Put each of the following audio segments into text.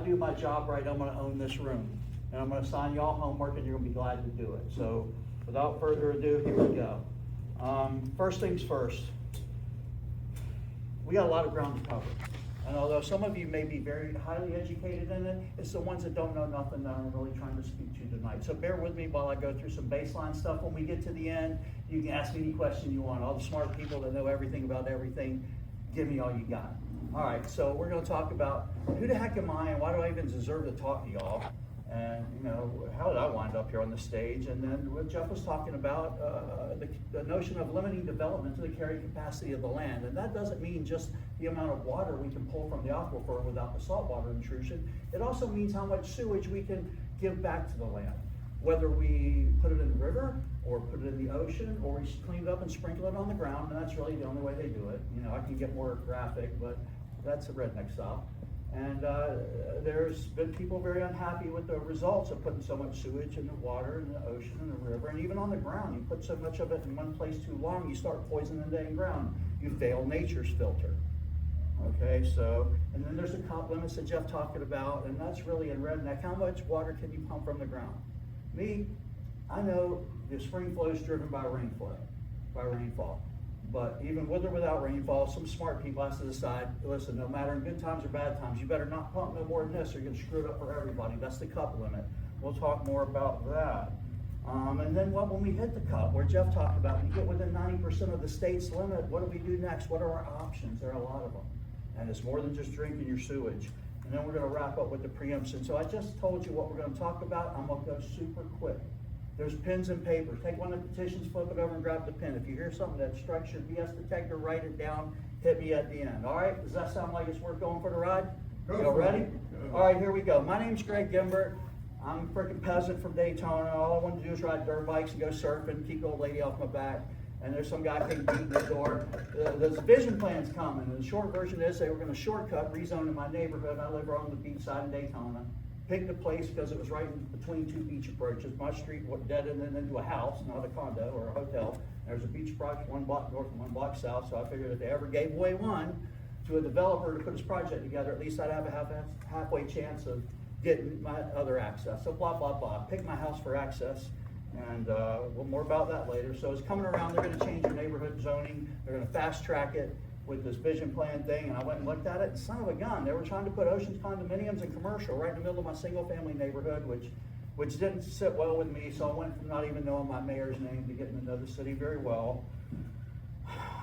do my job right, I'm gonna own this room. And I'm gonna assign y'all homework and you're gonna be glad to do it. So without further ado, here we go. First things first. We got a lot of ground to cover. And although some of you may be very highly educated in it, it's the ones that don't know nothing that I'm really trying to speak to tonight. So bear with me while I go through some baseline stuff. When we get to the end, you can ask me any question you want. All the smart people that know everything about everything, give me all you got. All right, so we're gonna talk about who the heck am I and why do I even deserve to talk to y'all? And you know, how did I wind up here on the stage? And then what Jeff was talking about, the notion of limiting development to the carrying capacity of the land. And that doesn't mean just the amount of water we can pull from the aquifer without the saltwater intrusion. It also means how much sewage we can give back to the land. Whether we put it in the river, or put it in the ocean, or we clean it up and sprinkle it on the ground, and that's really the only way they do it. You know, I can get more graphic, but that's a redneck style. And there's been people very unhappy with the results of putting so much sewage in the water, in the ocean, in the river, and even on the ground. You put so much of it in one place too long, you start poisoning the dang ground. You fail nature's filter. Okay, so, and then there's the COP limits that Jeff talked about, and that's really in redneck. How much water can you pump from the ground? Me, I know the spring flow is driven by rainfall. But even with or without rainfall, some smart people have to decide, listen, no matter in good times or bad times, you better not pump no more than this or you're gonna screw it up for everybody. That's the cup limit. We'll talk more about that. And then when we hit the cup, where Jeff talked about, when you get within 90% of the state's limit, what do we do next? What are our options? There are a lot of them. And it's more than just drinking your sewage. And then we're gonna wrap up with the preemption. So I just told you what we're gonna talk about. I'm gonna go super quick. There's pens and papers. Take one of the petitions, flip it over and grab the pen. If you hear something that strikes your BS detector, write it down, hit me at the end. All right, does that sound like it's worth going for the ride? You ready? All right, here we go. My name's Greg Gimbert. I'm a freaking peasant from Daytona. All I want to do is ride dirt bikes and go surfing, keep the old lady off my back. And there's some guy came beating the door. The vision plan's coming. And the short version is they were going to shortcut rezoning my neighborhood. I live on the beach side of Daytona. Picked a place because it was right in between two beach approaches. My street dead-ended into a house, not a condo or a hotel. There's a beach approach 1 block north and 1 block south, so I figured if they ever gave away one to a developer to put his project together, at least I'd have a halfway chance of getting my other access. So blah, blah, blah. Picked my house for access, and well, more about that later. So it's coming around. They're going to change your neighborhood zoning. They're going to fast track it with this vision plan thing, and I went and looked at it, and son of a gun, they were trying to put Oceans condominiums and commercial right in the middle of my single family neighborhood, which didn't sit well with me, so I went from not even knowing my mayor's name to getting to know the city very well.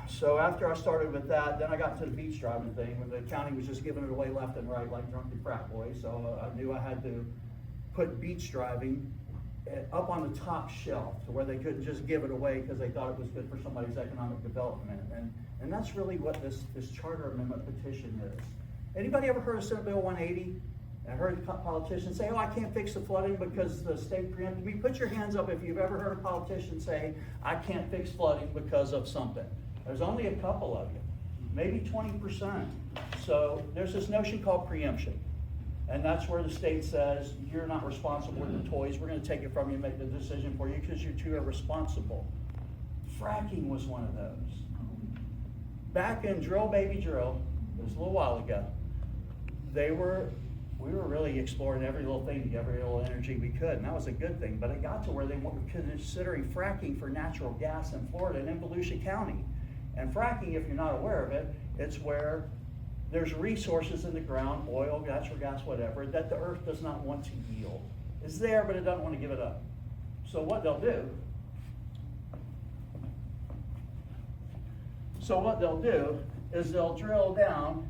So after I started with that, then I got to the beach driving thing, when the county was just giving it away left and right like drunken frat boys, so I knew I had to put beach driving up on the top shelf to where they couldn't just give it away because they thought it was good for somebody's economic development. And that's really what this charter amendment petition is. Anybody ever heard of Senate Bill 180? I heard politicians say, oh, I can't fix the flooding because the state preempted me. Put your hands up if you've ever heard a politician say, I can't fix flooding because of something. There's only a couple of you, maybe 20%. So there's this notion called preemption. And that's where the state says, you're not responsible with the toys. We're going to take it from you and make the decision for you because you're too irresponsible. Fracking was one of those. Back in Drill Baby Drill, it was a little while ago, we were really exploring every little thing to get every little energy we could, and that was a good thing. But it got to where they were considering fracking for natural gas in Florida and in Volusia County. And fracking, if you're not aware of it, it's where there's resources in the ground, oil, natural gas, whatever, that the earth does not want to yield. It's there, but it doesn't want to give it up. So what they'll do is they'll drill down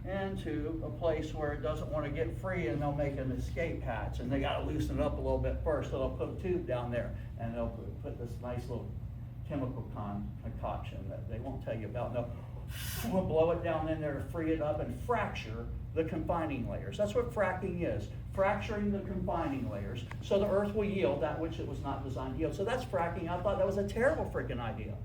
into a place where it doesn't want to get free, and they'll make an escape hatch, and they got to loosen it up a little bit first. So they'll put a tube down there, and they'll put this nice little chemical concoction that they won't tell you about. And they'll blow it down in there to free it up and fracture the confining layers. That's what fracking is, fracturing the confining layers so the earth will yield that which it was not designed to yield. So that's fracking. I thought that was a terrible freaking idea.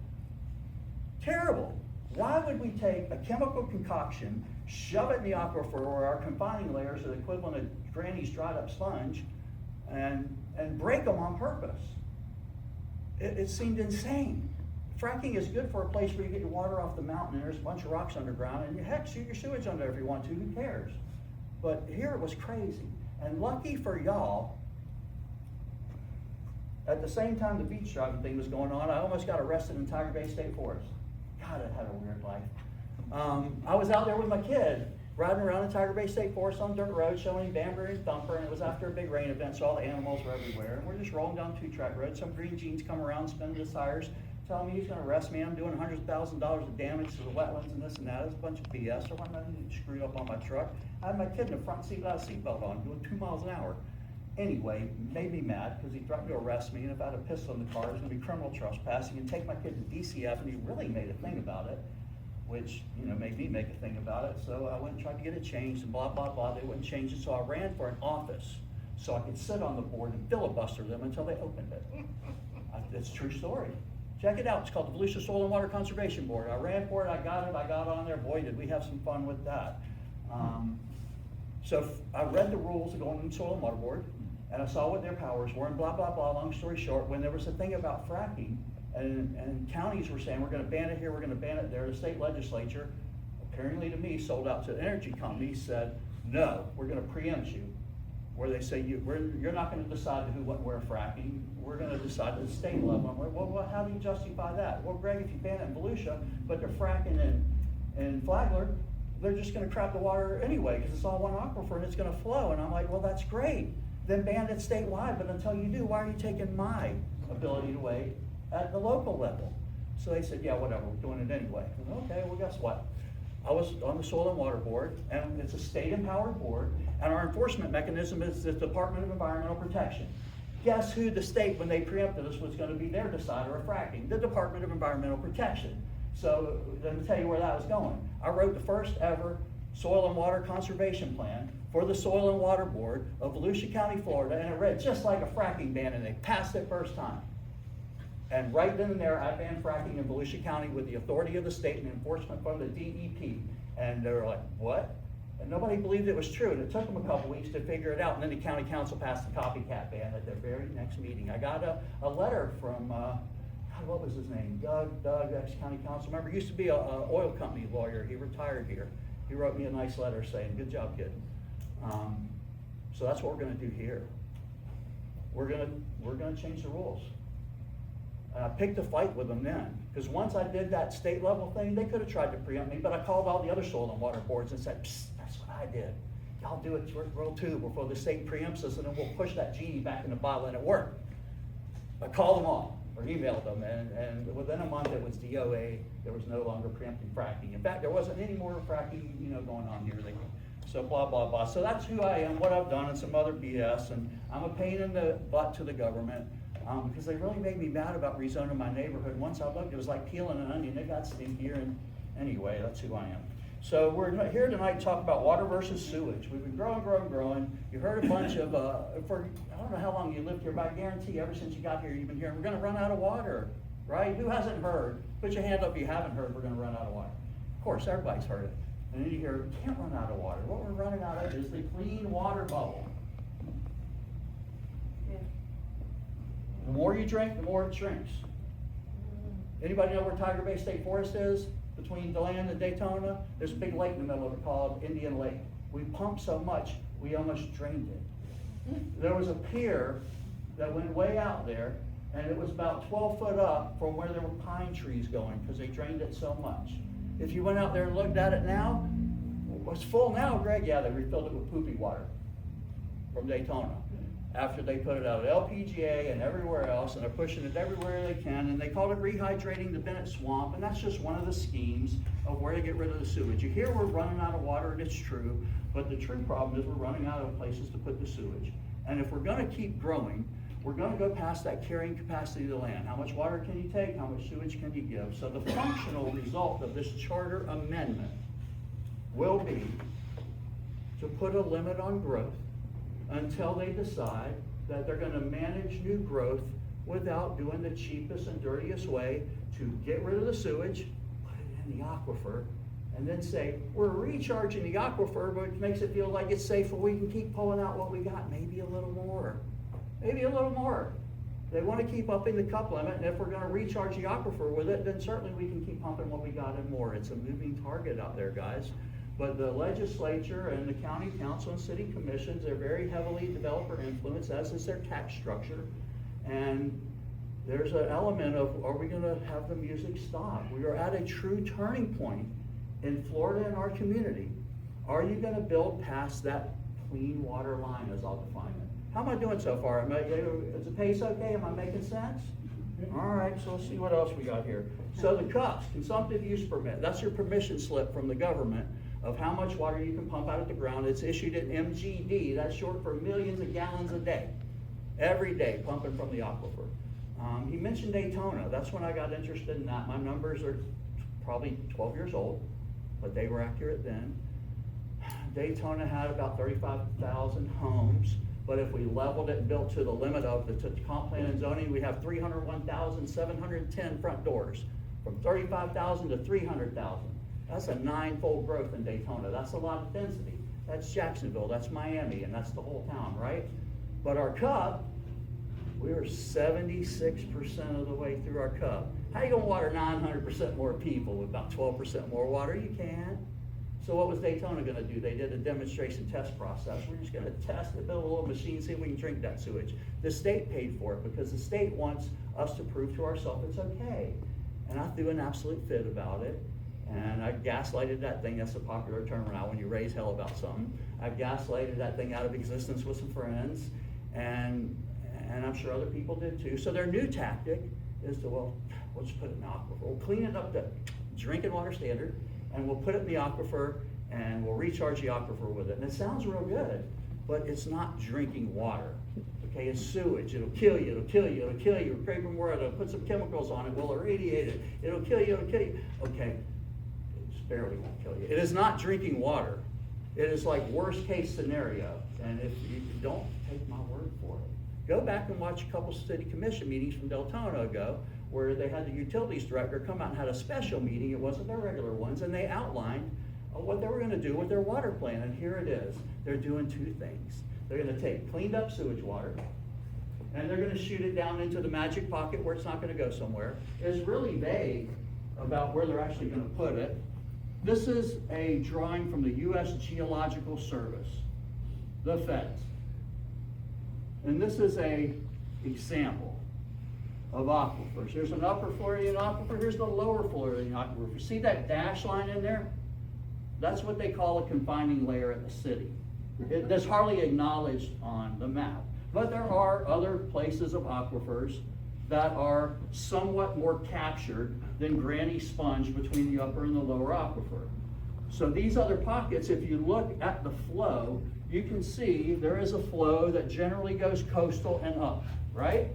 Terrible. Why would we take a chemical concoction, shove it in the aquifer where our confining layers are the equivalent of Granny's dried up sponge, and break them on purpose? It seemed insane. Fracking is good for a place where you get your water off the mountain and there's a bunch of rocks underground, and heck, shoot your sewage under if you want to, who cares? But here it was crazy. And lucky for y'all, at the same time the beach driving thing was going on, I almost got arrested in Tiger Bay State Forest. God, I had a weird life. I was out there with my kid, riding around in Tiger Bay State Forest on dirt road, showing Banbury and Thumper, and it was after a big rain event, so all the animals were everywhere. And we're just rolling down two-track road. Some green jeans come around, spinning his tires, telling me he's gonna arrest me. I'm doing $100,000 of damage to the wetlands and this and that. It's a bunch of BS. So why not screwed up on my truck? I had my kid in the front seat without a seatbelt on, doing 2 miles an hour. Anyway, made me mad because he threatened to arrest me, and if I had a pistol in the car, it was gonna be criminal trespassing and take my kid to DCF, and he really made a thing about it, which, made me make a thing about it. So I went and tried to get it changed and blah, blah, blah. They wouldn't change it, so I ran for an office so I could sit on the board and filibuster them until they opened it. It's a true story. Check it out. It's called the Volusia Soil and Water Conservation Board. I ran for it, I got it, I got on there. Boy, did we have some fun with that. So I read the rules of going to the Soil and Water Board, and I saw what their powers were, and blah, blah, blah. Long story short, when there was a thing about fracking, and counties were saying, we're gonna ban it here, we're gonna ban it there, the state legislature, apparently to me, sold out to energy companies, said, no, we're gonna preempt you. Where they say, you're not gonna decide who, what, where fracking, we're gonna decide at the state level. Well, how do you justify that? Well, Greg, if you ban it in Volusia, but they're fracking in Flagler, they're just gonna crap the water anyway, because it's all one aquifer and it's gonna flow. And I'm like, well, that's great. Then ban it statewide, but until you do, why are you taking my ability away at the local level? So they said, yeah, whatever, we're doing it anyway. I said, okay, well, guess what? I was on the Soil and Water Board, and it's a state-empowered board, and our enforcement mechanism is the Department of Environmental Protection. Guess who the state, when they preempted us, was gonna be their decider of fracking? The Department of Environmental Protection. So let me tell you where that was going. I wrote the first ever Soil and Water Conservation Plan for the Soil and Water Board of Volusia County, Florida, and it read just like a fracking ban, and they passed it first time. And right then and there, I banned fracking in Volusia County with the authority of the state and enforcement from the DEP. And they were like, what? And nobody believed it was true. And it took them a couple weeks to figure it out. And then the county council passed the copycat ban at their very next meeting. I got a letter from, God, what was his name? Doug, ex-county council member. Used to be a oil company lawyer. He retired here. He wrote me a nice letter saying, good job, kid. So that's what we're gonna do here. We're gonna change the rules. I picked a fight with them then, because once I did that state level thing, they could have tried to preempt me, but I called all the other soil and water boards and said, psst, that's what I did. Y'all do it real too before the state preempts us, and then we'll push that genie back in the bottle, and it worked. I called them all, or emailed them, and within a month it was DOA. There was no longer preempting fracking. In fact, there wasn't any more fracking, going on here. So blah, blah, blah. So that's who I am, what I've done, and some other BS, and I'm a pain in the butt to the government. Because they really made me mad about rezoning my neighborhood. Once I looked, it was like peeling an onion. It got stinkier, and anyway, that's who I am. So we're here tonight to talk about water versus sewage. We've been growing. You heard a bunch of, I don't know how long you lived here, but I guarantee ever since you got here, you've been hearing, we're gonna run out of water, right? Who hasn't heard? Put your hand up if you haven't heard, we're gonna run out of water. Of course, everybody's heard it. And then you hear, we can't run out of water. What we're running out of is the clean water bubble. The more you drink, the more it shrinks. Anybody know where Tiger Bay State Forest is? Between DeLand and Daytona? There's a big lake in the middle of it called Indian Lake. We pumped so much, we almost drained it. There was a pier that went way out there, and it was about 12 foot up from where there were pine trees going, because they drained it so much. If you went out there and looked at it now, it's full now, Greg? Yeah, they refilled it with poopy water from Daytona. After they put it out at LPGA and everywhere else, and they're pushing it everywhere they can, and they call it rehydrating the Bennett Swamp, and that's just one of the schemes of where to get rid of the sewage. You hear we're running out of water, and it's true, but the true problem is we're running out of places to put the sewage. And if we're gonna keep growing, we're gonna go past that carrying capacity of the land. How much water can you take? How much sewage can you give? So the functional result of this charter amendment will be to put a limit on growth until they decide that they're gonna manage new growth without doing the cheapest and dirtiest way to get rid of the sewage, put it in the aquifer, and then say, we're recharging the aquifer, but it makes it feel like it's safe, and we can keep pulling out what we got, maybe a little more. Maybe a little more. They wanna keep upping the cup limit, and if we're gonna recharge the aquifer with it, then certainly we can keep pumping what we got and more. It's a moving target out there, guys. But the legislature and the county council and city commissions, they're very heavily developer influenced, as is their tax structure. And there's an element of, are we gonna have the music stop? We are at a true turning point in Florida and our community. Are you gonna build past that clean water line, as I'll define it? How am I doing so far? Is the pace okay? Am I making sense? All right, so let's see what else we got here. So the CUPS, consumptive use permit, that's your permission slip from the government of how much water you can pump out of the ground. It's issued at MGD, that's short for millions of gallons a day, every day pumping from the aquifer. He mentioned Daytona, that's when I got interested in that. My numbers are probably 12 years old, but they were accurate then. Daytona had about 35,000 homes, but if we leveled it and built to the limit of the comp plan and zoning, we have 301,710 front doors, from 35,000 to 300,000. That's a 9-fold growth in Daytona. That's a lot of density. That's Jacksonville, that's Miami, and that's the whole town, right? But our CUP, we were 76% of the way through our CUP. How you gonna water 900% more people with about 12% more water? You can't. So what was Daytona gonna do? They did a demonstration test process. We're just gonna test it, build a little machine, see if we can drink that sewage. The state paid for it because the state wants us to prove to ourselves it's okay. And I threw an absolute fit about it. And I gaslighted that thing. That's a popular term now when you raise hell about something. I gaslighted that thing out of existence with some friends, and I'm sure other people did too. So their new tactic is to, well, we'll just put it in the aquifer. We'll clean it up to drinking water standard, and we'll put it in the aquifer, and we'll recharge the aquifer with it. And it sounds real good, but it's not drinking water. Okay, it's sewage. It'll kill you. It'll kill you. It'll kill you. Craven word. It'll put some chemicals on it. We'll irradiate it. It'll kill you. It'll kill you. Okay. Barely won't kill you. It is not drinking water. It is like worst case scenario. And if you don't take my word for it, go back and watch a couple city commission meetings from Deltona ago where they had the utilities director come out and had a special meeting. It wasn't their regular ones, and they outlined what they were going to do with their water plan. And here it is. They're doing two things. They're going to take cleaned up sewage water, and they're going to shoot it down into the magic pocket where it's not going to go somewhere. It's really vague about where they're actually going to put it. This is a drawing from the U.S. Geological Service, the feds. And this is an example of aquifers. Here's an upper Floridian aquifer, here's the lower Floridian aquifer. See that dash line in there? That's what they call a confining layer in the city. That's hardly acknowledged on the map. But there are other places of aquifers that are somewhat more captured than Granny Sponge between the upper and the lower aquifer. So these other pockets, if you look at the flow, you can see there is a flow that generally goes coastal and up, right?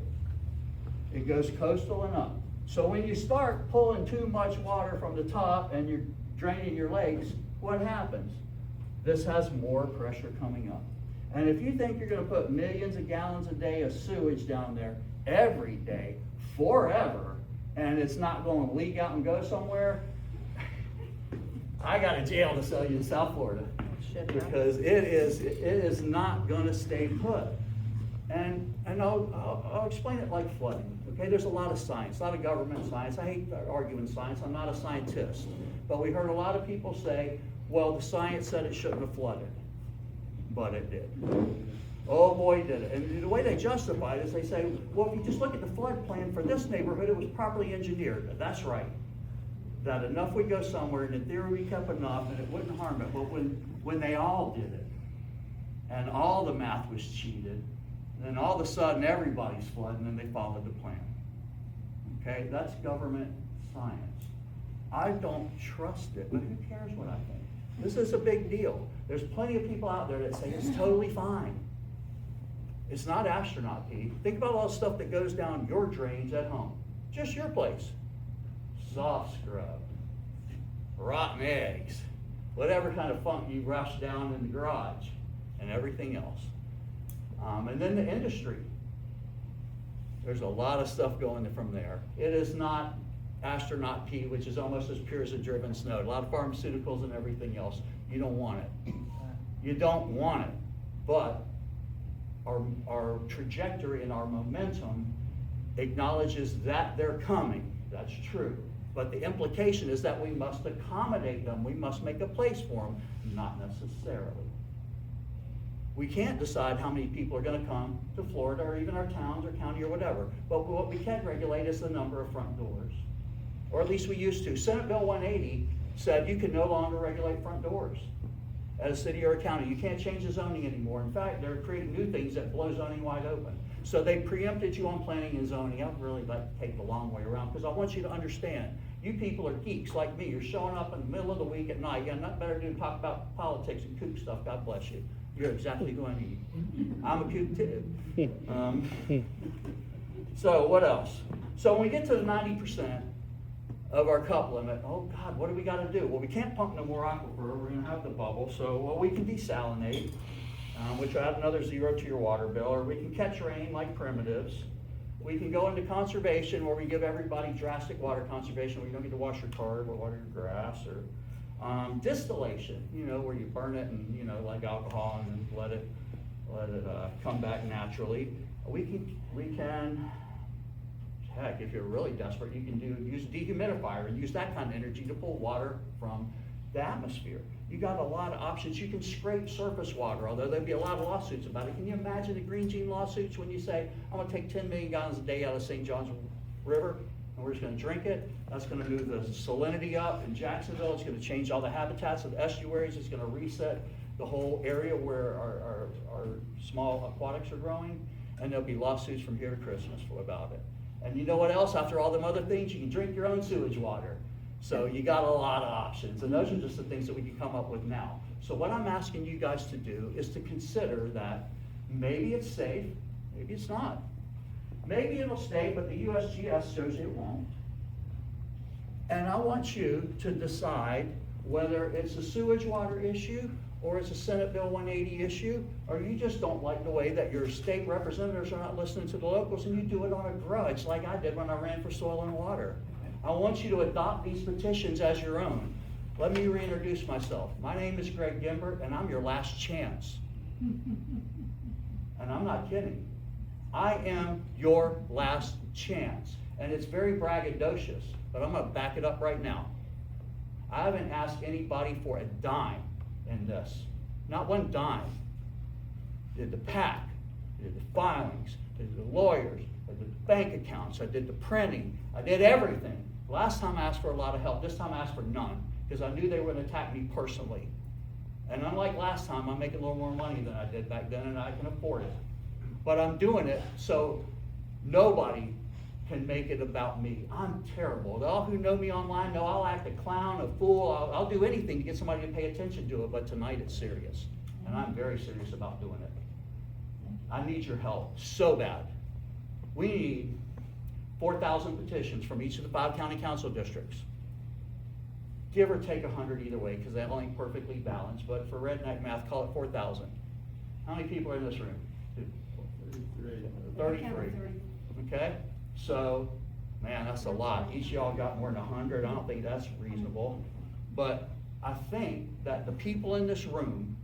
It goes coastal and up. So when you start pulling too much water from the top and you're draining your lakes, what happens? This has more pressure coming up. And if you think you're gonna put millions of gallons a day of sewage down there every day, forever, and it's not going to leak out and go somewhere, I got a jail to sell you in South Florida. Because it is not going to stay put. And I'll explain it like flooding. Okay, there's a lot of science, a lot of government science. I hate arguing science. I'm not a scientist. But we heard a lot of people say, well, the science said it shouldn't have flooded. But it did. Oh boy, did it. And the way they justify it is they say, well, if you just look at the flood plan for this neighborhood, it was properly engineered. That's right. That enough would go somewhere, and in theory we kept enough, and it wouldn't harm it. But when they all did it, and all the math was cheated, then all of a sudden everybody's flooding, and they followed the plan. Okay, that's government science. I don't trust it, but who cares what I think? This is a big deal. There's plenty of people out there that say it's totally fine. It's not astronaut pee. Think about all the stuff that goes down your drains at home. Just your place. Soft scrub, rotten eggs, whatever kind of funk you rush down in the garage, and everything else. And then the industry. There's a lot of stuff going from there. It is not astronaut pee, which is almost as pure as a driven snow. A lot of pharmaceuticals and everything else. You don't want it. You don't want it. But our trajectory and our momentum acknowledges that they're coming. That's true. But the implication is that we must accommodate them. We must make a place for them. Not necessarily. We can't decide how many people are going to come to Florida or even our towns or county or whatever. But what we can regulate is the number of front doors. Or at least we used to. Senate Bill 180 said you can no longer regulate front doors at a city or a county. You can't change the zoning anymore. In fact, they're creating new things that blow zoning wide open. So they preempted you on planning and zoning. I'd really like to take the long way around because I want you to understand. You people are geeks like me. You're showing up in the middle of the week at night. You got nothing better to do than talk about politics and kook stuff. God bless you. You're exactly who I need. I'm a kook too. So what else? So when we get to the 90% of our cup limit, oh God, what do we got to do? Well, we can't pump no more aquifer. We're going to have the bubble. So well, we can desalinate, which will add another zero to your water bill, or we can catch rain like primitives. We can go into conservation where we give everybody drastic water conservation where you don't get to wash your car or water your grass, or distillation, where you burn it and, like alcohol and then let it come back naturally. We can, heck, if you're really desperate, you can use a dehumidifier and use that kind of energy to pull water from the atmosphere. You got a lot of options. You can scrape surface water, although there'd be a lot of lawsuits about it. Can you imagine the Green Gene lawsuits when you say, I'm going to take 10 million gallons a day out of St. John's River, and we're just going to drink it? That's going to move the salinity up in Jacksonville. It's going to change all the habitats of the estuaries. It's going to reset the whole area where our small aquatics are growing, and there'll be lawsuits from here to Christmas about it. And you know what else? After all them other things, you can drink your own sewage water. So you got a lot of options, and those are just the things that we can come up with now. So what I'm asking you guys to do is to consider that maybe it's safe, maybe it's not. Maybe it'll stay, but the USGS shows it won't. And I want you to decide whether it's a sewage water issue or it's a Senate Bill 180 issue, or you just don't like the way that your state representatives are not listening to the locals and you do it on a grudge like I did when I ran for soil and water. I want you to adopt these petitions as your own. Let me reintroduce myself. My name is Greg Gimbert, and I'm your last chance. And I'm not kidding. I am your last chance. And it's very braggadocious, but I'm going to back it up right now. I haven't asked anybody for a dime in this. Not one dime. I did the PAC, I did the filings, I did the lawyers, I did the bank accounts, I did the printing, I did everything. Last time I asked for a lot of help. This time I asked for none because I knew they were going to attack me personally. And unlike last time, I'm making a little more money than I did back then, and I can afford it. But I'm doing it so nobody can make it about me. I'm terrible. All who know me online know I'll act a clown, a fool. I'll do anything to get somebody to pay attention to it, but tonight it's serious. And I'm very serious about doing it. I need your help so bad. We need 4,000 petitions from each of the 5 county council districts. Give or take 100 either way, because they all ain't perfectly balanced, but for redneck math, call it 4,000. How many people are in this room? 33. Okay? So, man, that's a lot. Each of y'all got more than 100. I don't think that's reasonable. But I think that the people in this room,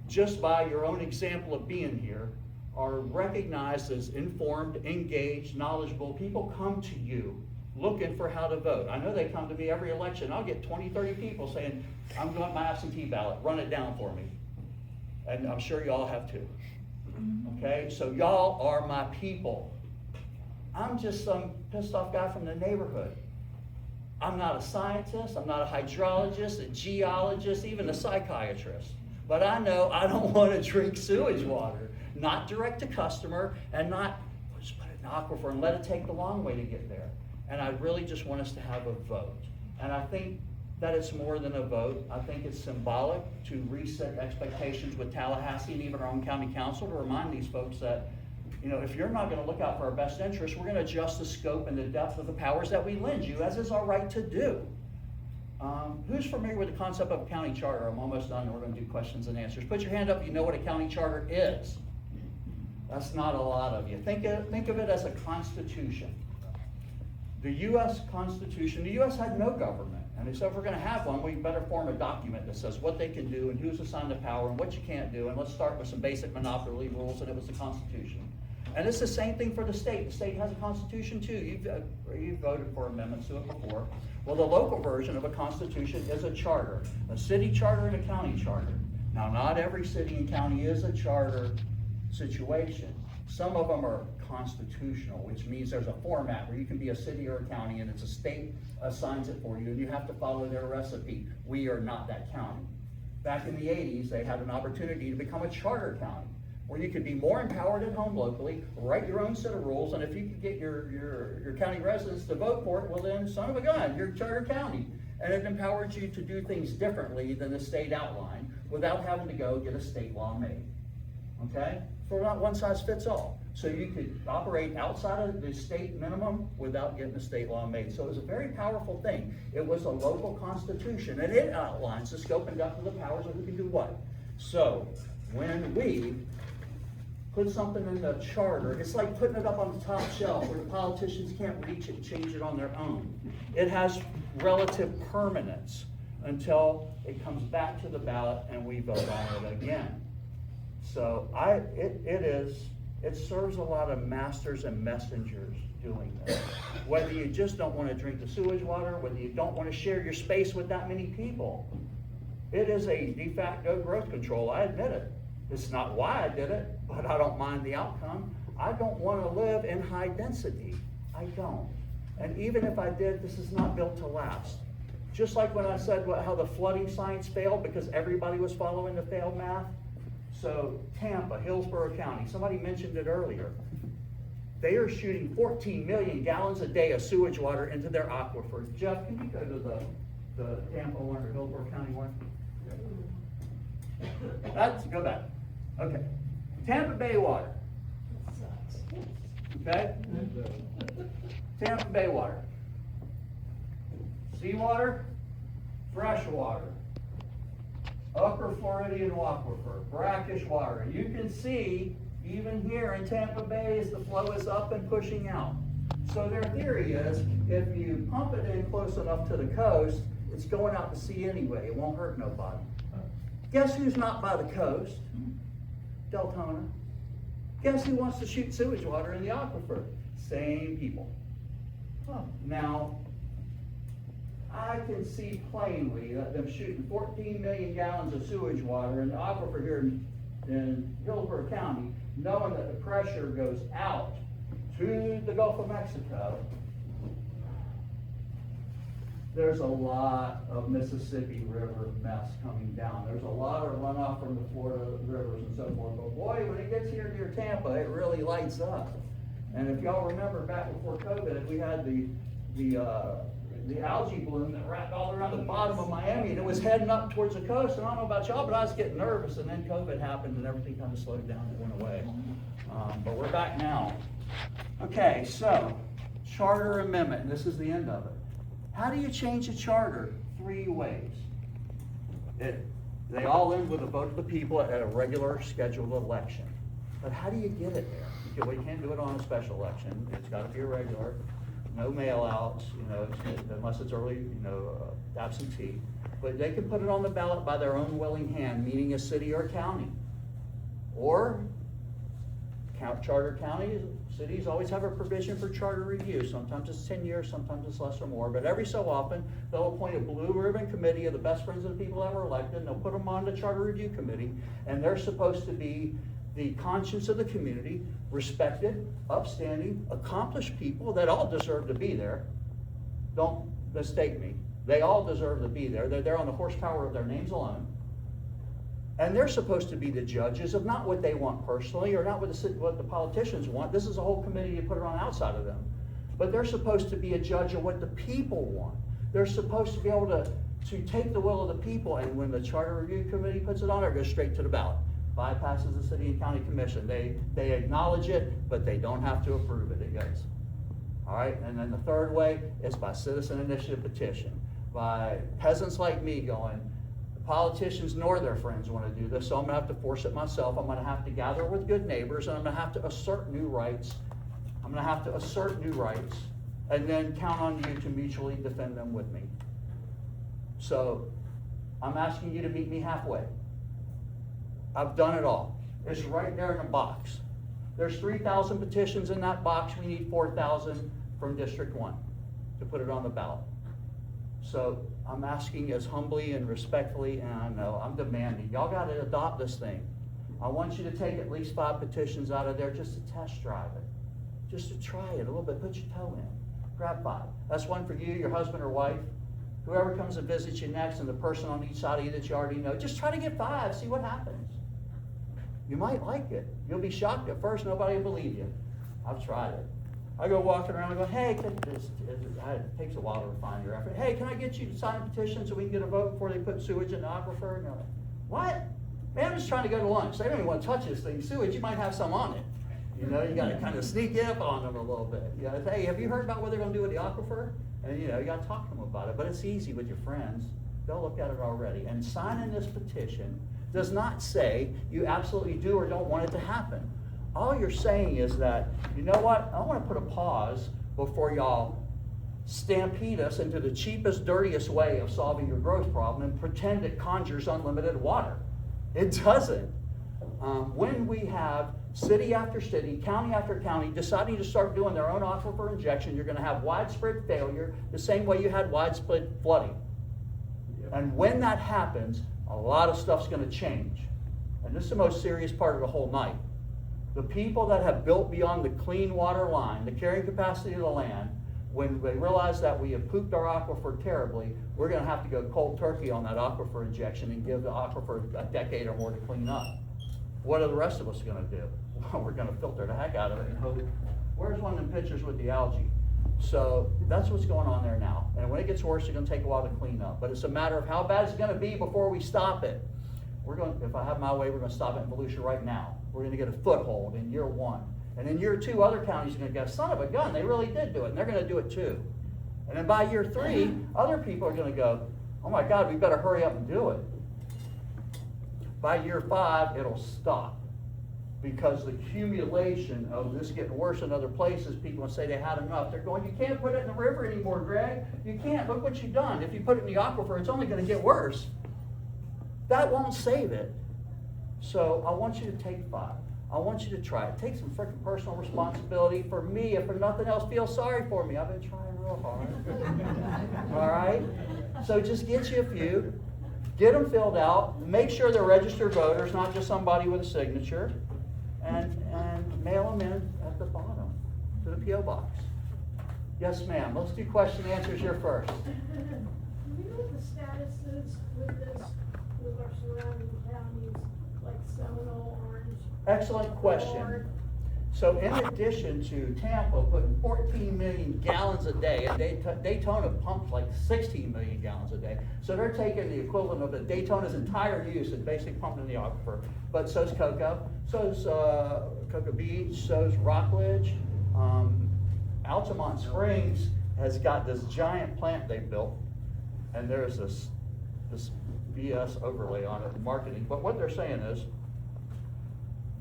just by your own example of being here, are recognized as informed, engaged, knowledgeable. People come to you looking for how to vote. I know they come to me every election. I'll get 20, 30 people saying, I'm going my absentee ballot, run it down for me. And I'm sure y'all have too. Okay, so y'all are my people. I'm just some pissed off guy from the neighborhood. I'm not a scientist, I'm not a hydrologist, a geologist, even a psychiatrist. But I know I don't want to drink sewage water, not direct to customer, and not just put it in aquifer and let it take the long way to get there. And I really just want us to have a vote. And I think that it's more than a vote. I think it's symbolic to reset expectations with Tallahassee and even our own county council to remind these folks that, if you're not going to look out for our best interests, we're going to adjust the scope and the depth of the powers that we lend you, as is our right to do. Who's familiar with the concept of a county charter? I'm almost done and we're going to do questions and answers. Put your hand up if you know what a county charter is. That's not a lot of you. Think of it as a constitution. The U.S. Constitution, the U.S. had no government. And they said, if we're going to have one, we better form a document that says what they can do and who's assigned the power and what you can't do. And let's start with some basic monopoly rules, and it was the Constitution. And it's the same thing for the state. The state has a constitution too. You've voted for amendments to it before. Well, the local version of a constitution is a charter, a city charter and a county charter. Now, not every city and county is a charter situation. Some of them are constitutional, which means there's a format where you can be a city or a county and it's a state assigns it for you and you have to follow their recipe. We are not that county. Back in the 80s, they had an opportunity to become a charter county, where you could be more empowered at home locally, write your own set of rules, and if you could get your county residents to vote for it, well then, son of a gun, you're a charter county. And it empowered you to do things differently than the state outline without having to go get a state law made. Okay? So not one size fits all. So you could operate outside of the state minimum without getting a state law made. So it was a very powerful thing. It was a local constitution, and it outlines the scope and depth of the powers of who can do what. So when we put something in the charter, it's like putting it up on the top shelf where the politicians can't reach it and change it on their own. It has relative permanence until it comes back to the ballot and we vote on it again. So it serves a lot of masters and messengers doing this. Whether you just don't want to drink the sewage water, whether you don't want to share your space with that many people. It is a de facto growth control, I admit it. It's not why I did it, but I don't mind the outcome. I don't want to live in high density. I don't. And even if I did, this is not built to last. Just like when I said how the flooding science failed because everybody was following the failed math. So Tampa, Hillsborough County, somebody mentioned it earlier. They are shooting 14 million gallons a day of sewage water into their aquifers. Jeff, can you go to the Tampa one or Hillsborough County one? Go back. Okay. Tampa Bay water. Okay? Tampa Bay water. Seawater, fresh water. Upper Floridian aquifer, brackish water. You can see, even here in Tampa Bay, as the flow is up and pushing out. So their theory is, if you pump it in close enough to the coast, it's going out to sea anyway. It won't hurt nobody. Guess who's not by the coast? Deltona. Guess who wants to shoot sewage water in the aquifer? Same people. Now, I can see plainly that them shooting 14 million gallons of sewage water in the aquifer here in Hillsborough County, knowing that the pressure goes out to the Gulf of Mexico. There's a lot of Mississippi River mess coming down. There's a lot of runoff from the Florida rivers and so forth. But boy, when it gets here near Tampa, it really lights up. And if y'all remember back before COVID, we had the algae bloom that wrapped all around the bottom of Miami, and it was heading up towards the coast. And I don't know about y'all, but I was getting nervous. And then COVID happened, and everything kind of slowed down and went away. But we're back now. Okay, so charter amendment, and this is the end of it. How do you change a charter? 3 ways. They all end with a vote of the people at a regular scheduled election. But how do you get it there? Well, you can't do it on a special election. It's got to be a regular. No mail-outs, unless it's early, absentee. But they can put it on the ballot by their own willing hand, meaning a city or a county. Or charter counties, cities always have a provision for charter review. Sometimes it's 10 years, sometimes it's less or more. But every so often, they'll appoint a blue ribbon committee of the best friends of the people that were elected, and they'll put them on the charter review committee, and they're supposed to be the conscience of the community, respected, upstanding, accomplished people that all deserve to be there. Don't mistake me. They all deserve to be there. They're there on the horsepower of their names alone. And they're supposed to be the judges of not what they want personally or not what the politicians want. This is a whole committee to put it on outside of them. But they're supposed to be a judge of what the people want. They're supposed to be able to take the will of the people, and when the charter review committee puts it on, it goes straight to the ballot. Bypasses the city and county commission. They acknowledge it, but they don't have to approve it. It goes. All right, and then the third way is by citizen initiative petition. By peasants like me going, the politicians nor their friends want to do this, so I'm going to have to force it myself. I'm going to have to gather with good neighbors, and I'm going to have to assert new rights. I'm going to have to assert new rights, and then count on you to mutually defend them with me. So I'm asking you to meet me halfway. I've done it all. It's right there in a box. There's 3,000 petitions in that box. We need 4,000 from District 1 to put it on the ballot. So I'm asking as humbly and respectfully, and I know I'm demanding, y'all got to adopt this thing. I want you to take at least 5 petitions out of there just to test drive it, just to try it a little bit, put your toe in. Grab 5. That's one for you, your husband or wife, whoever comes and visits you next, and the person on each side of you that you already know. Just try to get 5, see what happens. You might like it. You'll be shocked at first, nobody will believe you. I've tried it. I go walking around and go, hey, it takes a while to refine your effort. Hey, can I get you to sign a petition so we can get a vote before they put sewage in the aquifer? And you're like, what? Man, I'm just trying to go to lunch. They don't even want to touch this thing. Sewage, you might have some on it. You know, you got to kind of sneak up on them a little bit. You got to say, hey, have you heard about what they're going to do with the aquifer? And you know, you got to talk to them about it. But it's easy with your friends. They'll look at it already. And signing this petition does not say you absolutely do or don't want it to happen. All you're saying is that, you know what, I want to put a pause before y'all stampede us into the cheapest, dirtiest way of solving your growth problem and pretend it conjures unlimited water. It doesn't. When we have city after city, county after county deciding to start doing their own aquifer injection, you're going to have widespread failure the same way you had widespread flooding. Yep. And when that happens, a lot of stuff's going to change. And this is the most serious part of the whole night. The people that have built beyond the clean water line, the carrying capacity of the land, when they realize that we have pooped our aquifer terribly, we're going to have to go cold turkey on that aquifer injection and give the aquifer a decade or more to clean up. What are the rest of us going to do? Well, we're going to filter the heck out of it and hope. Where's one of them pictures with the algae? So that's what's going on there now. And when it gets worse, it's going to take a while to clean up. But it's a matter of how bad it's going to be before we stop it. If I have my way, we're going to stop it in Volusia right now. We're going to get a foothold in year 1. And in year 2, other counties are going to go, son of a gun, they really did do it. And they're going to do it too. And then by year 3, other people are going to go, oh my God, we better hurry up and do it. By year 5, it'll stop. Because the accumulation of this getting worse in other places, people will say they had enough. They're going, you can't put it in the river anymore, Greg. You can't. Look what you've done. If you put it in the aquifer, it's only going to get worse. That won't save it. So I want you to take 5. I want you to try it. Take some freaking personal responsibility for me. If for nothing else, feel sorry for me. I've been trying real hard. All right? So just get you a few. Get them filled out. Make sure they're registered voters, not just somebody with a signature. And mail them in at the bottom to the P.O. box. Yes, ma'am. Let's do question and answers here first. Do we know what the status is with this, with our surrounding counties, like Seminole, Orange? Excellent question. So in addition to Tampa putting 14 million gallons a day, and Daytona pumps like 16 million gallons a day. So they're taking the equivalent of the Daytona's entire use and basically pumping in the aquifer. But so's Cocoa, so's Cocoa Beach, so's Rockledge. Altamont Springs has got this giant plant they built, and there's this BS overlay on it, marketing. But what they're saying is,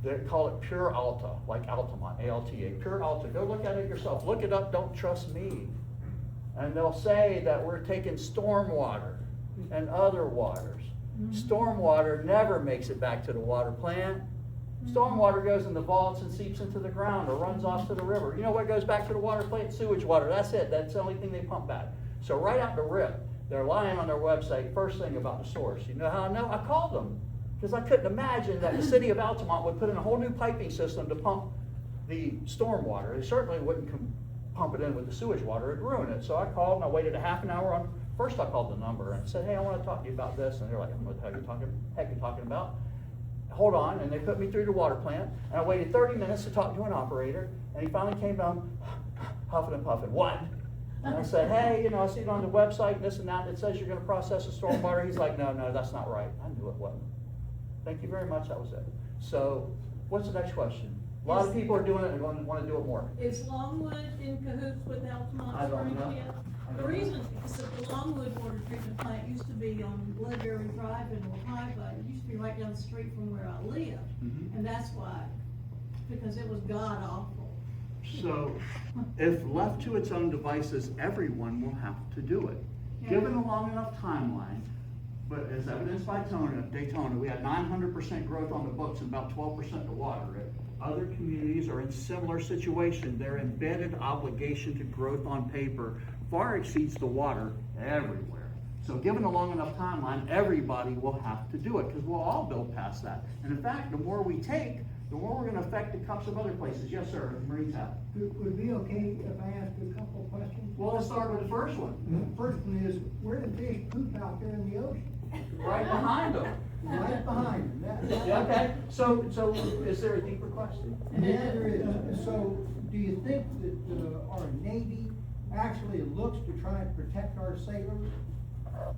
they call it Pure Alta, like Altamont, A-L-T-A, Pure Alta. Go look at it yourself. Look it up, don't trust me. And they'll say that we're taking storm water and other waters. Storm water never makes it back to the water plant. Storm water goes in the vaults and seeps into the ground or runs off to the river. You know what goes back to the water plant? Sewage water. That's it. That's the only thing they pump back. So right out the rip, they're lying on their website, first thing about the source. You know how I know? I called them. Because I couldn't imagine that the city of Altamont would put in a whole new piping system to pump the storm water. They certainly wouldn't pump it in with the sewage water. It'd ruin it. So I called and I waited a half an hour on. First I called the number and said, hey, I want to talk to you about this. And they're like, I don't know what the heck you're talking about. Hold on. And they put me through the water plant. And I waited 30 minutes to talk to an operator. And he finally came down huffing and puffing. What? And I said, hey, you know, I see it on the website and this and that. And it says you're going to process the storm water. He's like, no, that's not right. I knew it wasn't. Thank you very much, that was it. So, what's the next question? A lot of people are doing it and want to do it more. Is Longwood in cahoots with Altamont I don't Springs know. yet? The reason is that the Longwood water treatment plant used to be on Bloodberry Drive in Wekiva. It used to be right down the street from where I live. And that's why, because it was god awful. So, if left to its own devices, everyone will have to do it. Yeah. Given a long enough timeline, but as evidenced by Daytona, we had 900% growth on the books and about 12% the water rate. Other communities are in similar situation. Their embedded obligation to growth on paper far exceeds the water everywhere. So given a long enough timeline, everybody will have to do it because we'll all build past that. And in fact, the more we take, the more we're gonna affect the cups of other places. Yes, sir, Marine Tap. Would it be okay if I ask a couple of questions? Well, let's start with the first one. The first one is, where do fish poop out there in the ocean? Right behind them. Right behind them. That- Yeah, okay, so is there a deeper question? Yeah, there is. So, do you think that our Navy actually looks to try and protect our sailors?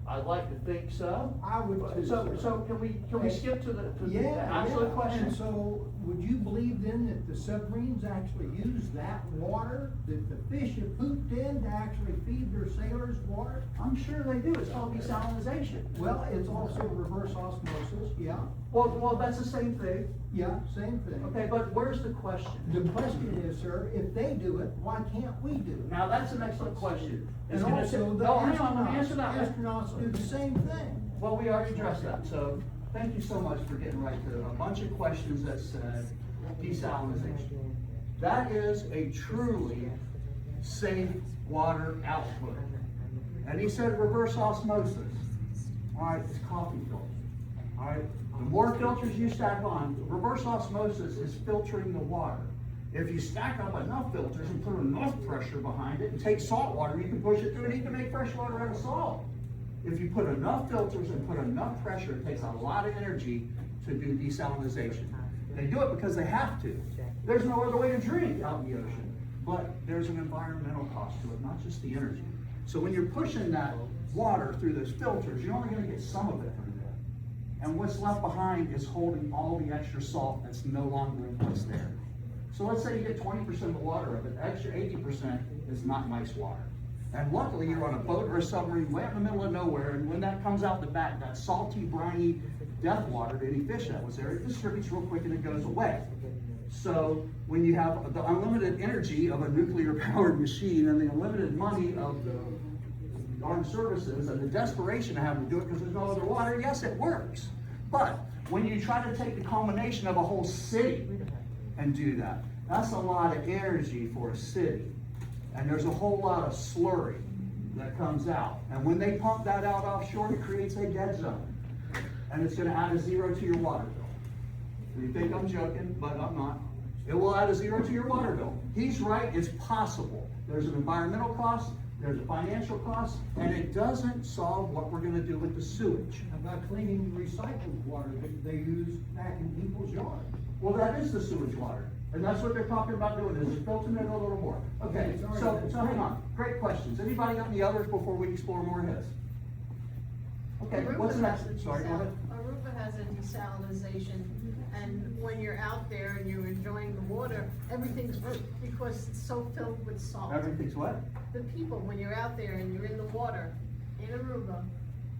I'd like to think so. I would too. So can we skip to the actual And question? so, would you believe then that the submarines actually use that water, that the fish have pooped in to actually feed their sailors water? I'm sure they do, it's called desalinization. Well, it's also reverse osmosis, yeah, Well, that's the same thing, yeah, same thing. okay, but where's the question? The question is, sir, if they do it, why can't we do it? Now, that's an excellent question. And It's gonna also, say- the No, hang on, let me answer that one. astronauts do the same thing. Well, we already addressed that, so thank you so much for getting right to a bunch of questions that said desalinization. That is a truly safe water output. And he said reverse osmosis. All right, it's coffee filters. All right, the more filters you stack on, reverse osmosis is filtering the water. If you stack up enough filters and put enough pressure behind it and take salt water, you can push it through and you can make fresh water out of salt. If you put enough filters and put enough pressure, it takes a lot of energy to do desalinization. They do it because they have to. There's no other way to drink out in the ocean. But there's an environmental cost to it, not just the energy. So when you're pushing that water through those filters, you're only gonna get some of it through there. And what's left behind is holding all the extra salt that's no longer in what's there. So let's say you get 20% of the water of it, the extra 80% is not nice water. And luckily, you're on a boat or a submarine way out in the middle of nowhere, and when that comes out the back, that salty, briny death water to any fish that was there, it distributes real quick and it goes away. So when you have the unlimited energy of a nuclear powered machine and the unlimited money of the armed services and the desperation of having to do it because there's no other water, yes, it works. But when you try to take the culmination of a whole city and do that, that's a lot of energy for a city. And there's a whole lot of slurry that comes out. And when they pump that out offshore, it creates a dead zone. And it's gonna add a 0 to your water bill. You think I'm joking, but I'm not. It will add a 0 to your water bill. He's right, it's possible. There's an environmental cost, there's a financial cost, and it doesn't solve what we're gonna do with the sewage. How about cleaning recycled water that they use back in people's yards? Well, that is the sewage water. And that's what they're talking about doing, is filtering it a little more. Okay, so hang on, great questions. Anybody got any others before we explore more of his? Okay, what's the next? Sorry, go ahead. Aruba has a desalinization, and when you're out there and you're enjoying the water, everything's because it's so filled with salt. Everything's what? The people, when you're out there and you're in the water in Aruba,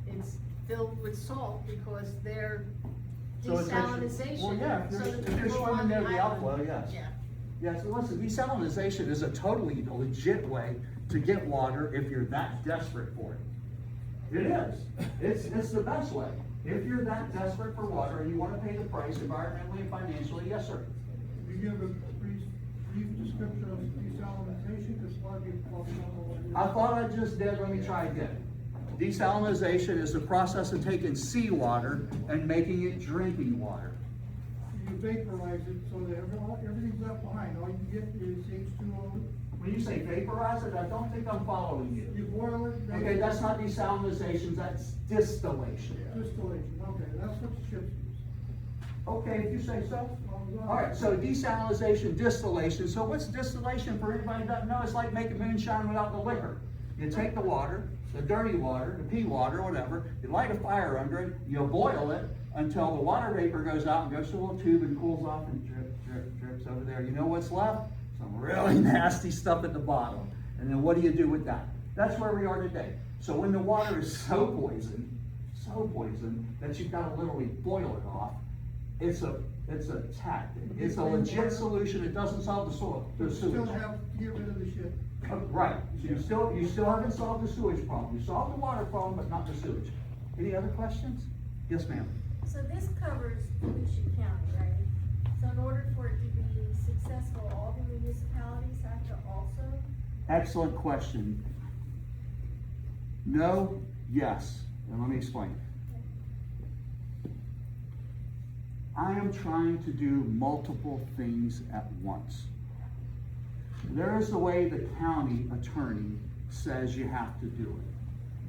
it's filled with salt because they're So it's actually- desalinization. Well, yeah, if So you're- the if you're people swimming on near the island- outflow, yes. Yeah. Yeah, so listen, desalinization is a totally legit way to get water if you're that desperate for it. It is. It's the best way. If you're that desperate for water and you wanna pay the price environmentally and financially, yes, sir. Can you give a brief description of desalinization, because a lot of people don't know what it is? I thought I just did, let me try again. Desalinization is the process of taking seawater and making it drinking water. You vaporize it so that everything's left behind, all you get is H2O. When you say vaporize it, I don't think I'm following you. You boil it. Okay, that's not desalinization, that's distillation. Distillation, okay, that's what the ships use. Okay, if you say so. All right, so desalinization, distillation. So what's distillation for anybody that doesn't know? It's like making moonshine without the liquor. You take the water, the dirty water, the pea water, whatever, you light a fire under it, you boil it until the water vapor goes out and goes through a little tube and cools off and drips over there. You know what's left? Some really nasty stuff at the bottom. And then what do you do with that? That's where we are today. So when the water is so poisoned that you've got to literally boil it off, it's a tactic. It's a legit solution. It doesn't solve the You sewage. still have to get rid of the shit. Right, so you still haven't solved the sewage problem. You solved the water problem, but not the sewage. Any other questions? Yes, ma'am. So this covers Volusia County, right? So in order for it to be successful, all the municipalities have to also? Excellent question. No, yes, and let me explain. I am trying to do multiple things at once. There is the way the county attorney says you have to do it.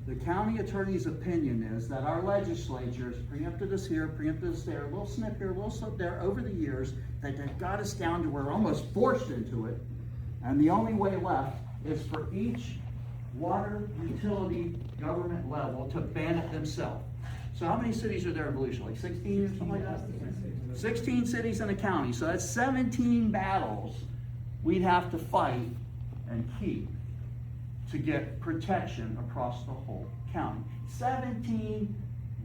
The county attorney's opinion is that our legislature has preempted us here, preempted us there, a little snip here, a little slip there over the years, that they've got us down to where we're almost forced into it. And the only way left is for each water utility government level to ban it themselves. So how many cities are there in Volusia? Like 16 or something like that? 16 cities in a county. So that's 17 battles we'd have to fight and keep to get protection across the whole county. 17,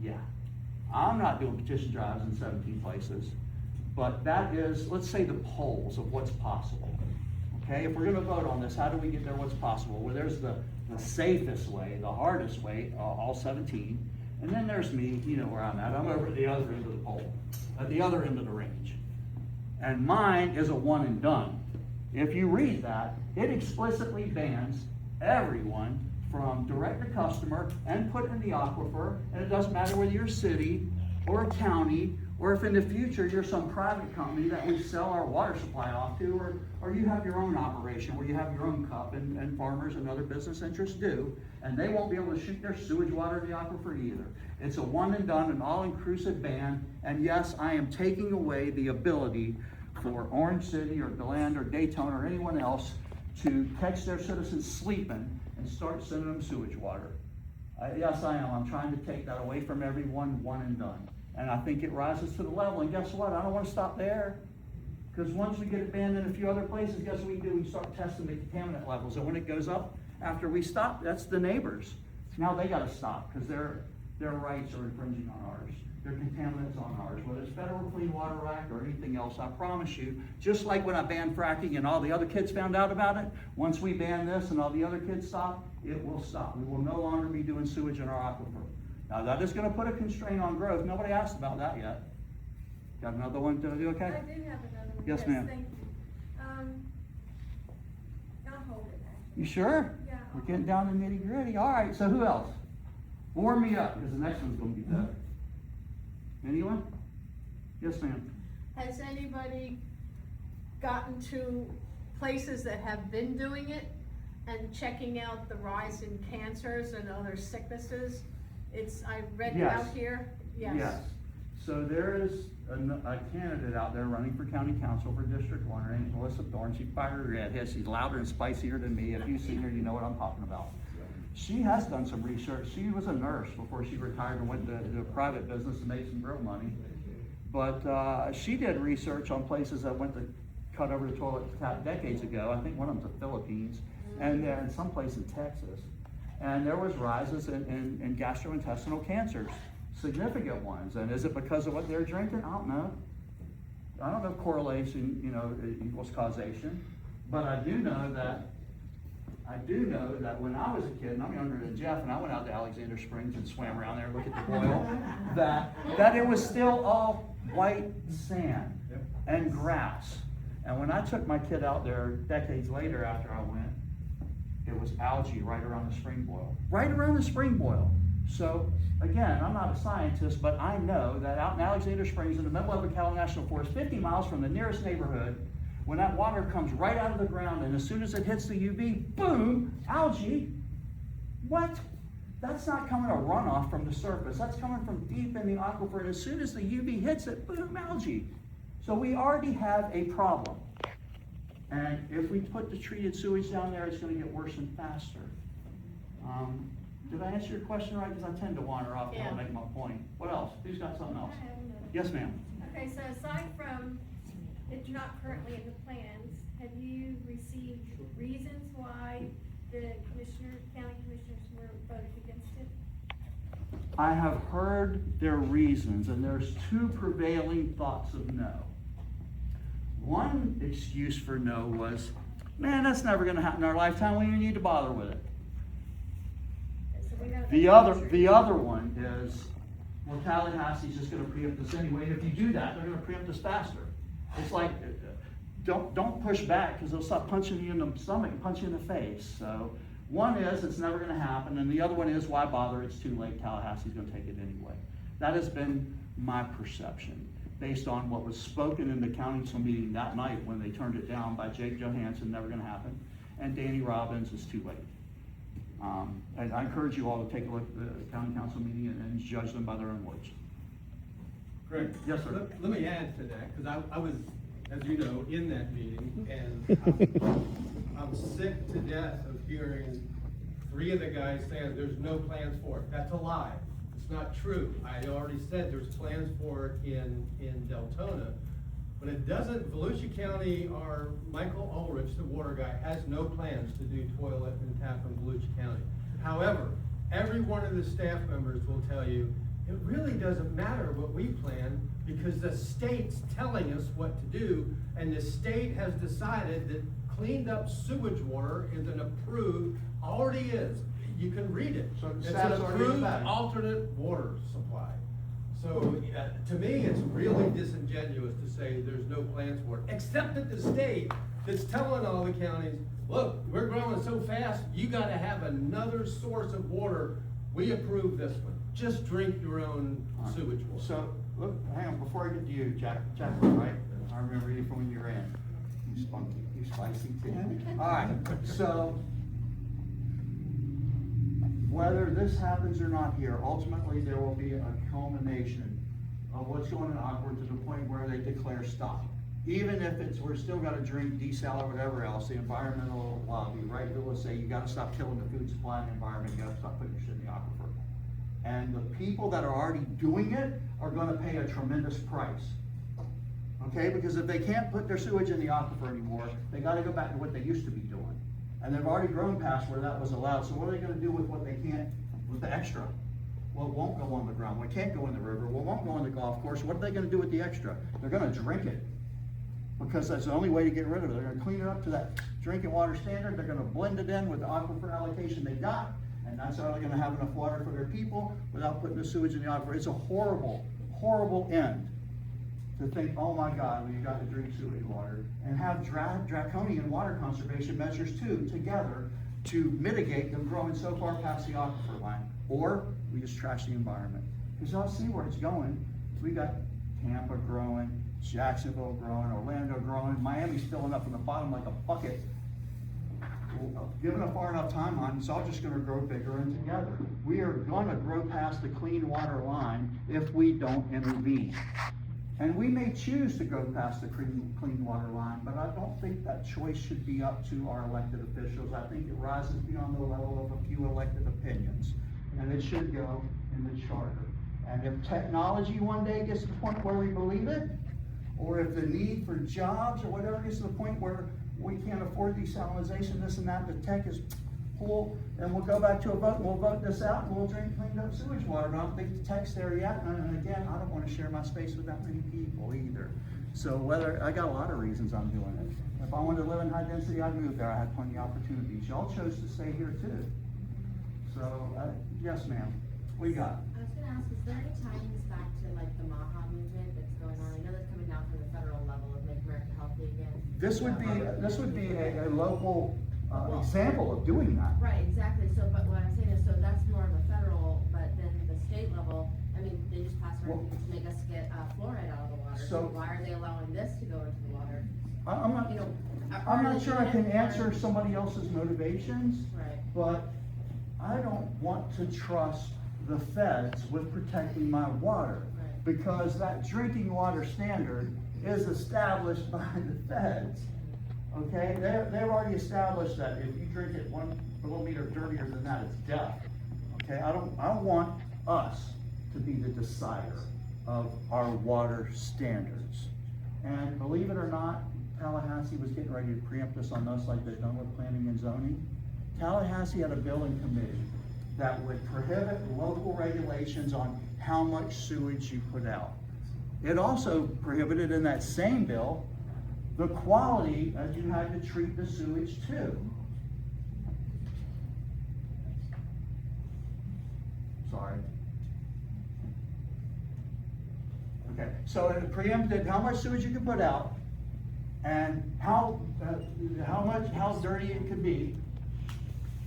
yeah. I'm not doing petition drives in 17 places, but that is, let's say, the polls of what's possible. Okay, if we're gonna vote on this, how do we get there, what's possible? Well, there's the safest way, the hardest way, all 17. And then there's me, you know where I'm at. I'm over at the other end of the pole, at the other end of the range. And mine is a one and done. If you read that, it explicitly bans everyone from direct to customer and put in the aquifer, and it doesn't matter whether you're a city or a county, or if in the future you're some private company that we sell our water supply off to, or you have your own operation where you have your own cup, and farmers and other business interests do, and they won't be able to shoot their sewage water in the aquifer either. It's a one and done, an all-inclusive ban, and yes, I am taking away the ability for Orange City or DeLand or Daytona or anyone else to catch their citizens sleeping and start sending them sewage water. Yes, I am. I'm trying to take that away from everyone, one and done. And I think it rises to the level, and guess what? I don't want to stop there. Because once we get it banned in a few other places, guess what we do? We start testing the contaminant levels. And when it goes up, after we stop, that's the neighbors. Now they got to stop because their rights are infringing on ours. Their contaminants on ours, whether it's Federal Clean Water Act or anything else. I promise you, just like when I banned fracking and all the other kids found out about it, once we ban this and all the other kids stop, it will stop. We will no longer be doing sewage in our aquifer. Now that is going to put a constraint on growth. Nobody asked about that yet. Got another one to do, okay? I do have another one. Yes, ma'am. Thank you. I'll hold it, actually. You sure? Yeah. We're getting down to nitty gritty. All right, so who else? Warm me up, because the next one's going to be better. Anyone? Yes, ma'am. Has anybody gotten to places that have been doing it and checking out the rise in cancers and other sicknesses? I read it out Yes. here. Yes. So there is a candidate out there running for county council for District 1. Her name is Melissa Thorne. She's fiery redhead. She's louder and spicier than me. If you've seen her, you know what I'm talking about. She has done some research. She was a nurse before she retired and went to private business to make some real money. But she did research on places that went to cut over the toilet tap decades ago. I think one of them's the Philippines, and then someplace in Texas. And there was rises in gastrointestinal cancers, significant ones. And is it because of what they're drinking? I don't know. I don't know if correlation, equals causation. But I do know that when I was a kid, and I'm younger than Jeff, and I went out to Alexander Springs and swam around there and looked at the boil, that it was still all white sand and grass. And when I took my kid out there decades later after I went, it was algae right around the spring boil. Right around the spring boil. So, again, I'm not a scientist, but I know that out in Alexander Springs, in the middle of Ocala National Forest, 50 miles from the nearest neighborhood, when that water comes right out of the ground, and as soon as it hits the UV, boom, algae. What? That's not coming a runoff from the surface. That's coming from deep in the aquifer, and as soon as the UV hits it, boom, algae. So we already have a problem. And if we put the treated sewage down there, it's going to get worse and faster. Did I answer your question right? Because I tend to wander off and make my point. What else? Who's got something else? I have another. Yes, ma'am. Okay, so aside from it's not currently in the plans, have you received reasons why the county commissioners were voted against it? I have heard their reasons, and there's two prevailing thoughts of no. One excuse for no was, man, that's never going to happen in our lifetime. We don't even need to bother with it. So we don't The other one is, well, Tallahassee's just gonna preempt us anyway, and if you do that, they're gonna preempt us faster. It's like, don't push back, because they'll stop punching you in the stomach and punch you in the face. So, one is, it's never gonna happen, and the other one is, why bother, it's too late, Tallahassee's gonna take it anyway. That has been my perception, based on what was spoken in the council meeting that night when they turned it down by Jake Johansson, never gonna happen, and Danny Robbins, is too late. And I encourage you all to take a look at the county council meeting and judge them by their own words. Greg? Yes, sir. Let me add to that, because I was, as you know, in that meeting, and I'm sick to death of hearing 3 of the guys saying there's no plans for it. That's a lie. It's not true. I already said there's plans for it in Deltona, but it doesn't, Volusia County, or Michael Ulrich, the water guy, has no plans to do toilet and tap in Volusia County. However, every one of the staff members will tell you, it really doesn't matter what we plan, because the state's telling us what to do, and the state has decided that cleaned up sewage water is an approved, already is, you can read it. So the It's staff's an already approved decided. alternate water supply. So, to me, it's really disingenuous to say there's no plans for it, except that the state that's telling all the counties, look, we're growing so fast, you gotta have another source of water, we approve this one, just drink your own sewage water. So, look, hang on, before I get to you, Jacqueline, right? I remember you from when you ran. You spunky, you spicy too. All right, so, whether this happens or not here, ultimately there will be a culmination of what's going on awkward to the point where they declare stop. Even if it's, we're still gotta drink desal or whatever else, the environmental lobby, right, they will say, you gotta stop killing the food supply and the environment, you gotta stop putting your shit in the aquifer. And the people that are already doing it are gonna pay a tremendous price. Okay, because if they can't put their sewage in the aquifer anymore, they gotta go back to what they used to be doing. And they've already grown past where that was allowed, so what are they gonna do with what they can't, with the extra? Well, it won't go on the ground, well, it can't go in the river, well, it won't go on the golf course, what are they gonna do with the extra? They're gonna drink it, because that's the only way to get rid of it. They're gonna clean it up to that drinking water standard, they're gonna blend it in with the aquifer allocation they got, and that's how they're gonna have enough water for their people without putting the sewage in the aquifer. It's a horrible, horrible end to think, oh my God, well, you got to drink sewage water, and have draconian water conservation measures too, together, to mitigate them growing so far past the aquifer line. Or we just trash the environment. Because y'all see where it's going. We got Tampa growing, Jacksonville growing, Orlando growing, Miami's filling up from the bottom like a bucket. Given a far enough timeline, it's all just gonna grow bigger and together. We are gonna grow past the clean water line if we don't intervene. And we may choose to go past the clean water line, but I don't think that choice should be up to our elected officials. I think it rises beyond the level of a few elected opinions. And it should go in the charter. And if technology one day gets to the point where we believe it, or if the need for jobs or whatever gets to the point where we can't afford desalinization, this and that, the tech is full, and we'll go back to a vote, and we'll vote this out, and we'll drink cleaned up sewage water. But I don't think the tech's there yet, and again, I don't wanna share my space with that many people either. So I got a lot of reasons I'm doing it. If I wanted to live in high density, I'd move there, I had plenty of opportunities. Y'all chose to stay here too. So, yes ma'am, what you got? I was gonna ask, is there any tying this back to like the MAHA movement that's going on? I know that's coming down from the federal level of Make America Healthy Again. This would be a local example of doing that. Right, exactly, so, but what I'm saying is, so that's more of a federal, but then the state level, I mean, they just passed Well- ordinance to make us get fluoride out of the water, So- so why are they allowing this to go into the water? I'm not, You know, I'm are not they sure I doing can it answer for- somebody else's motivations, Right. but I don't want to trust the feds with protecting my water. Right. Because that drinking water standard is established by the feds. Okay, they've already established that if you drink it 1 millimeter dirtier than that, it's death. Okay, I don't want us to be the decider of our water standards. And believe it or not, Tallahassee was getting ready to preempt us on this like they've done with planning and zoning. Tallahassee had a billing committee that would prohibit local regulations on how much sewage you put out. It also prohibited in that same bill the quality that you had to treat the sewage to. sorry. Okay, so it preempted how much sewage you could put out, and how dirty it could be.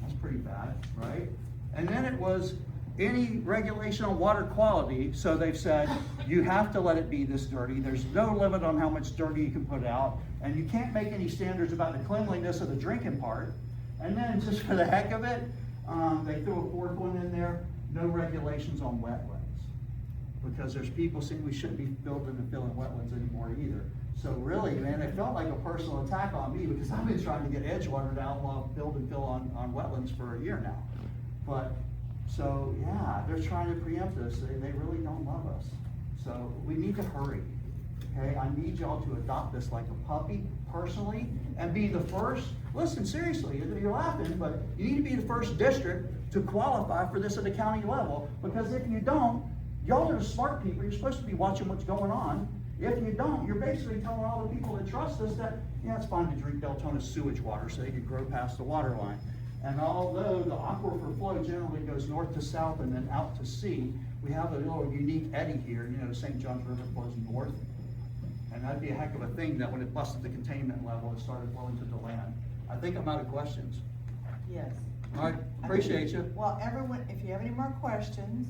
That's pretty bad, right? And then it was any regulation on water quality, so they've said, you have to let it be this dirty, there's no limit on how much dirty you can put out, and you can't make any standards about the cleanliness of the drinking part. And then, just for the heck of it, they threw a fourth one in there, no regulations on wetlands. Because there's people saying we shouldn't be building and filling wetlands anymore either. So really, man, it felt like a personal attack on me, because I've been trying to get Edgewater to outlaw build and fill on wetlands for a year now. But, so, yeah, they're trying to preempt us, they really don't love us. So, we need to hurry, okay? I need y'all to adopt this like a puppy, personally, and be the first, listen, seriously, you're laughing, but you need to be the first district to qualify for this at the county level, because if you don't, y'all are the smart people, you're supposed to be watching what's going on. If you don't, you're basically telling all the people that trust us that, yeah, it's fine to drink Deltona sewage water so they can grow past the water line. And although the aquifer flow generally goes north to south and then out to sea, we have a little unique eddy here, you know, the St. Johns River flows north. And that'd be a heck of a thing that when it busted the containment level, it started flowing to the land. I think I'm out of questions. Yes. All right, appreciate you. Well, everyone, if you have any more questions,